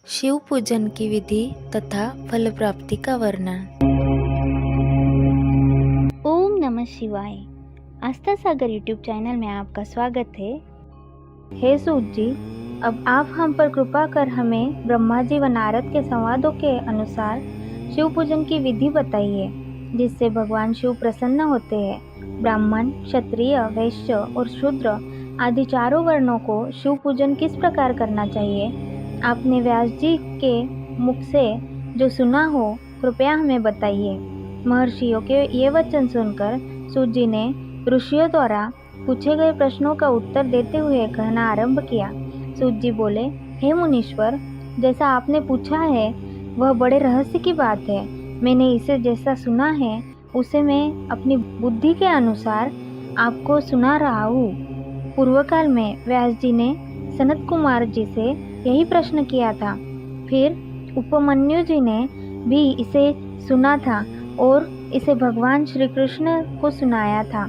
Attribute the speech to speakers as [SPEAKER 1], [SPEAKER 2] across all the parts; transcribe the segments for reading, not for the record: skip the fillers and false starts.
[SPEAKER 1] शिव पूजन की विधि तथा फल प्राप्ति का वर्णन।
[SPEAKER 2] ओम नमः शिवाय। आस्था सागर यूट्यूब चैनल में आपका स्वागत है। हे सूत जी, अब आप हम पर कृपा कर हमें ब्रह्मा जी व नारद के संवादों के अनुसार शिव पूजन की विधि बताइए, जिससे भगवान शिव प्रसन्न होते हैं। ब्राह्मण, क्षत्रिय, वैश्य और शूद्र आदि चारों वर्णों को शिव पूजन किस प्रकार करना चाहिए, आपने व्यास जी के मुख से जो सुना हो, कृपया हमें बताइए। महर्षियों के ये वचन सुनकर सूत जी ने ऋषियों द्वारा पूछे गए प्रश्नों का उत्तर देते हुए कहना आरंभ किया। सूत जी बोले, हे मुनीश्वर, जैसा आपने पूछा है वह बड़े रहस्य की बात है। मैंने इसे जैसा सुना है उसे मैं अपनी बुद्धि के अनुसार आपको सुना रहा हूँ। पूर्व काल में व्यास जी ने सनत कुमार जी से यही प्रश्न किया था। फिर उपमन्यु जी ने भी इसे सुना था और इसे भगवान श्री कृष्ण को सुनाया था।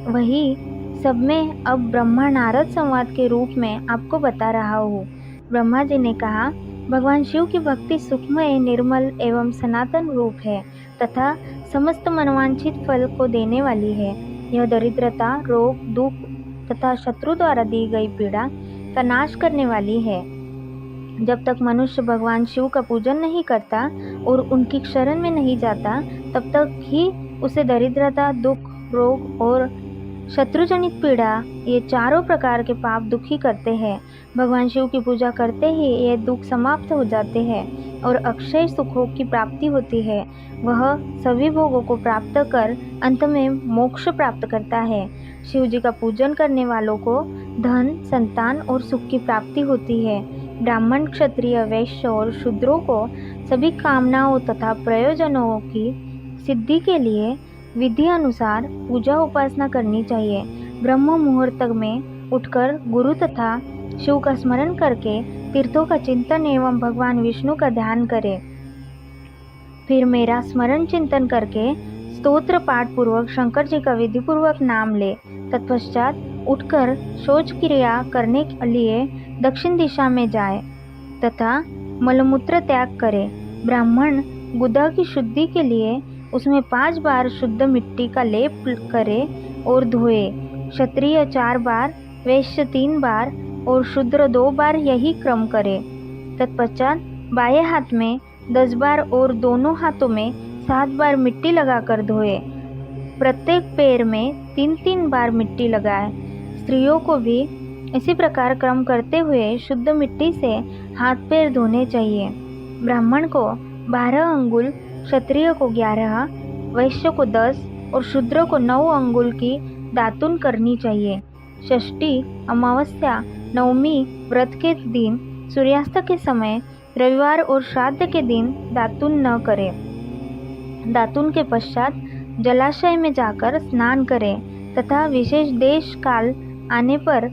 [SPEAKER 2] वही सब मैं अब ब्रह्मा नारद संवाद के रूप में आपको बता रहा हूँ। ब्रह्मा जी ने कहा, भगवान शिव की भक्ति सुखमय, निर्मल एवं सनातन रूप है तथा समस्त मनवांछित फल को देने वाली है। यह दरिद्रता, रोग, दुख तथा शत्रु द्वारा दी गई पीड़ा का नाश करने वाली है। जब तक मनुष्य भगवान शिव का पूजन नहीं करता और उनकी शरण में नहीं जाता, तब तक ही उसे दरिद्रता, दुख, रोग और शत्रुजनित पीड़ा, ये चारों प्रकार के पाप दुखी करते हैं। भगवान शिव की पूजा करते ही ये दुख समाप्त हो जाते हैं और अक्षय सुखों की प्राप्ति होती है। वह सभी भोगों को प्राप्त कर अंत में मोक्ष प्राप्त करता है। शिव जी का पूजन करने वालों को धन, संतान और सुख की प्राप्ति होती है। ब्राह्मण, क्षत्रिय, वैश्य और शूद्रों को सभी कामनाओं तथा प्रयोजनों की सिद्धि के लिए विधि अनुसार पूजा उपासना करनी चाहिए। ब्रह्म मुहूर्त में उठकर गुरु तथा शिव का स्मरण करके तीर्थों का चिंतन एवं भगवान विष्णु का ध्यान करें। फिर मेरा स्मरण चिंतन करके स्तोत्र पाठ पूर्वक शंकर जी का विधि पूर्वक नाम ले। तत्पश्चात उठकर शौच क्रिया करने के लिए दक्षिण दिशा में जाए तथा मलमूत्र त्याग करे। ब्राह्मण गुदा की शुद्धि के लिए उसमें 5 बार शुद्ध मिट्टी का लेप करे और धोए। क्षत्रिय 4 बार, वैश्य 3 बार और शूद्र 2 बार यही क्रम करे। तत्पश्चात बाएं हाथ में 10 बार और दोनों हाथों में 7 बार मिट्टी लगाकर धोए। प्रत्येक पैर में 3-3 बार मिट्टी लगाए। स्त्रियों को भी इसी प्रकार क्रम करते हुए शुद्ध मिट्टी से हाथ पैर धोने चाहिए। ब्राह्मण को 12 अंगुल, क्षत्रिय को 11, वैश्य को 10 और शूद्र को 9 अंगुल की दातुन करनी चाहिए। षष्ठी, अमावस्या, नवमी व्रत के दिन, सूर्यास्त के समय, रविवार और श्राद्ध के दिन दातुन न करें। दातुन के पश्चात जलाशय में जाकर स्नान करें तथा विशेष देश काल आने पर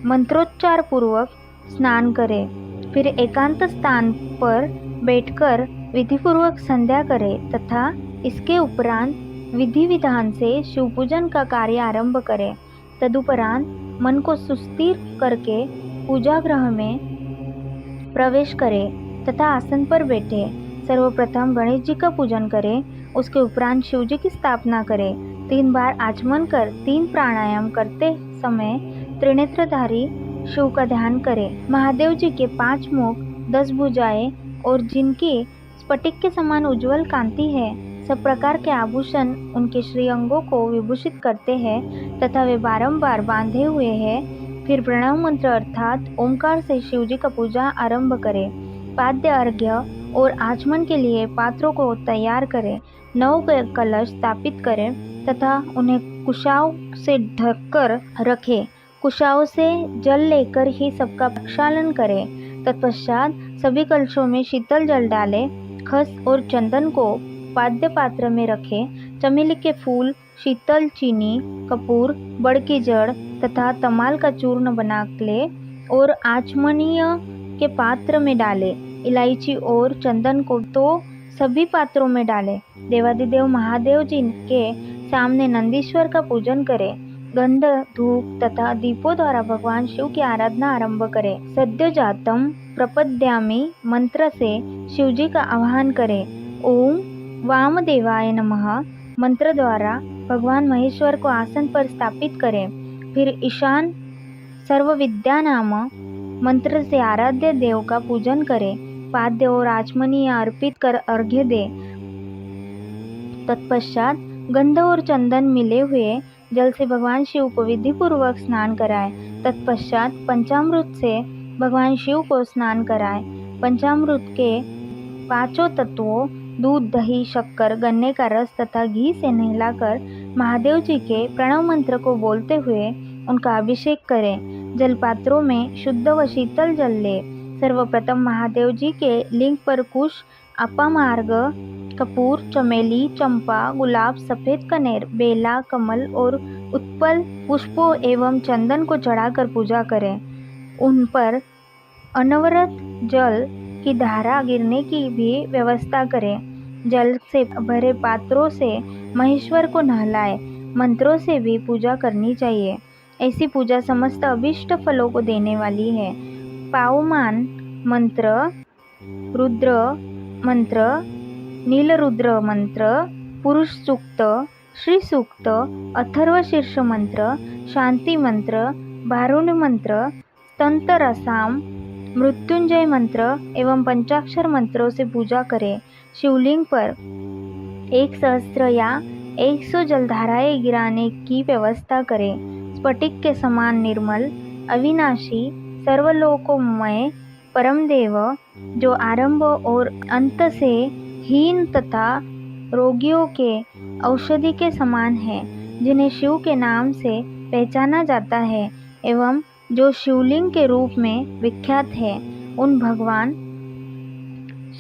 [SPEAKER 2] मंत्रोच्चार पूर्वक स्नान करें। फिर एकांत स्थान पर बैठकर विधिपूर्वक संध्या करें तथा इसके उपरांत विधि विधान से शिव पूजन का कार्य आरंभ करें। तदुपरांत मन को सुस्थिर करके पूजा गृह में प्रवेश करें तथा आसन पर बैठे। सर्वप्रथम गणेश जी का पूजन करें, उसके उपरांत शिव जी की स्थापना करें। 3 बार आचमन कर 3 प्राणायाम करते समय त्रिनेत्रधारी शिव का ध्यान करें। महादेव जी के 5 मुख, 10 भुजाएं और जिनकी स्फटिक के समान उज्जवल कांति है, सब प्रकार के आभूषण उनके श्रीअंगों को विभूषित करते हैं तथा वे बारंबार बांधे हुए हैं। फिर प्रणव मंत्र अर्थात ओंकार से शिव जी का पूजा आरंभ करें। पाद्य, अर्घ्य और आचमन के लिए पात्रों को तैयार करें। 9 कलश स्थापित करें तथा उन्हें कुशाओं से ढककर रखें। कुशाओं से जल लेकर ही सबका प्रक्षालन करें। तत्पश्चात सभी कलशों में शीतल जल डालें। खस और चंदन को पाद्य पात्र में रखें। चमेली के फूल, शीतल चीनी, कपूर, बड़ की जड़ तथा तमाल का चूर्ण बना ले और आचमनीय के पात्र में डालें। इलायची और चंदन को तो सभी पात्रों में डालें। देवादिदेव महादेव जी के सामने नंदीश्वर का पूजन करें। गंध, धूप तथा दीपों द्वारा भगवान शिव की आराधना आरंभ करें। सद्योजातम प्रपद्यामि मंत्र से शिवजी का आह्वान करें। ओम वामदेवाय नमः मंत्र द्वारा भगवान महेश्वर को आसन पर स्थापित करें। फिर ईशान सर्व विद्या नाम मंत्र से आराध्य देव का पूजन करें। पाद्य और आचमनी अर्पित कर अर्घ्य दे। तत्पश्चात गंध और चंदन मिले हुए जल से भगवान शिव को विधि पूर्वक स्नान कराए। तत्पश्चात पंचामृत से भगवान शिव को स्नान कराए। पंचामृत के पांचों तत्वों दूध, दही, शक्कर, गन्ने का रस तथा घी से नहलाकर महादेव जी के प्रणव मंत्र को बोलते हुए उनका अभिषेक करें। जलपात्रों में शुद्ध व शीतल जल ले। सर्वप्रथम महादेव जी के लिंग पर कुश, अपामार्ग, कपूर, चमेली, चंपा, गुलाब, सफेद कनेर, बेला, कमल और उत्पल पुष्पों एवं चंदन को चढ़ाकर पूजा करें। उन पर अनवरत जल की धारा गिरने की भी व्यवस्था करें। जल से भरे पात्रों से महेश्वर को नहलाए। मंत्रों से भी पूजा करनी चाहिए। ऐसी पूजा समस्त अभिष्ट फलों को देने वाली है। पावमान मंत्र, रुद्र मंत्र, नीलरुद्र मंत्र, पुरुष सूक्त, श्री सूक्त, अथर्व शीर्ष मंत्र, शांति मंत्र, भारुण मंत्र, तंत्र रसाम, मृत्युंजय मंत्र एवं पंचाक्षर मंत्रों से पूजा करें। शिवलिंग पर 1 सहस्त्र या 100 जलधाराएं गिराने की व्यवस्था करें। स्फटिक के समान निर्मल, अविनाशी, सर्वलोकमय परम देव जो आरंभ और अंत से हीन तथा रोगियों के औषधि के समान है, जिन्हें शिव के नाम से पहचाना जाता है एवं जो शिवलिंग के रूप में विख्यात है, उन भगवान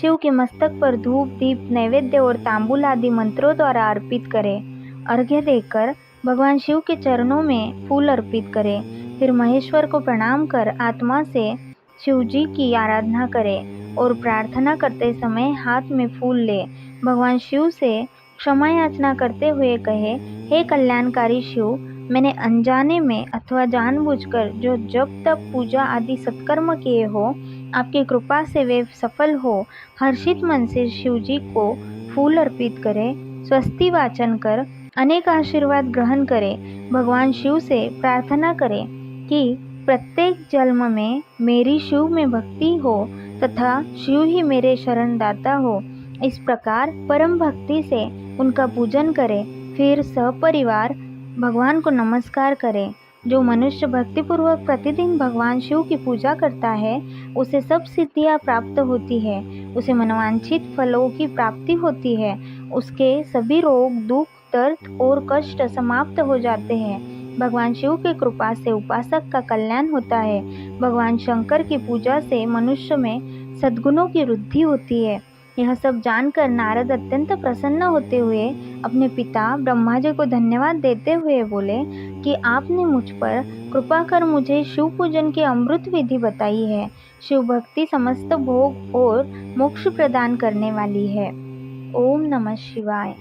[SPEAKER 2] शिव के मस्तक पर धूप, दीप, नैवेद्य और तांबूल आदि मंत्रों द्वारा अर्पित करें। अर्घ्य देकर भगवान शिव के चरणों में फूल अर्पित करें। फिर महेश्वर को प्रणाम कर आत्मा से शिव जी की आराधना करें और प्रार्थना करते समय हाथ में फूल ले भगवान शिव से क्षमा याचना करते हुए कहे, हे कल्याणकारी शिव, मैंने अनजाने में अथवा जानबूझकर जो जप तप पूजा आदि सत्कर्म किए हो, आपकी कृपा से वे सफल हो। हर्षित मन से शिव जी को फूल अर्पित करें। स्वस्ति वाचन कर अनेक आशीर्वाद ग्रहण करें। भगवान शिव से प्रार्थना करें कि प्रत्येक जन्म में मेरी शिव में भक्ति हो तथा शिव ही मेरे शरणदाता हो। इस प्रकार परम भक्ति से उनका पूजन करें। फिर सपरिवार भगवान को नमस्कार करें। जो मनुष्य भक्तिपूर्वक प्रतिदिन भगवान शिव की पूजा करता है, उसे सब सिद्धियां प्राप्त होती है, उसे मनोवांछित फलों की प्राप्ति होती है, उसके सभी रोग, दुख, दर्द और कष्ट समाप्त हो जाते हैं। भगवान शिव की कृपा से उपासक का कल्याण होता है। भगवान शंकर की पूजा से मनुष्य में सद्गुणों की वृद्धि होती है। यह सब जानकर नारद अत्यंत प्रसन्न होते हुए अपने पिता ब्रह्मा जी को धन्यवाद देते हुए बोले कि आपने मुझ पर कृपा कर मुझे शिव पूजन की अमृत विधि बताई है। शिव भक्ति समस्त भोग और मोक्ष प्रदान करने वाली है। ओम नमः शिवाय।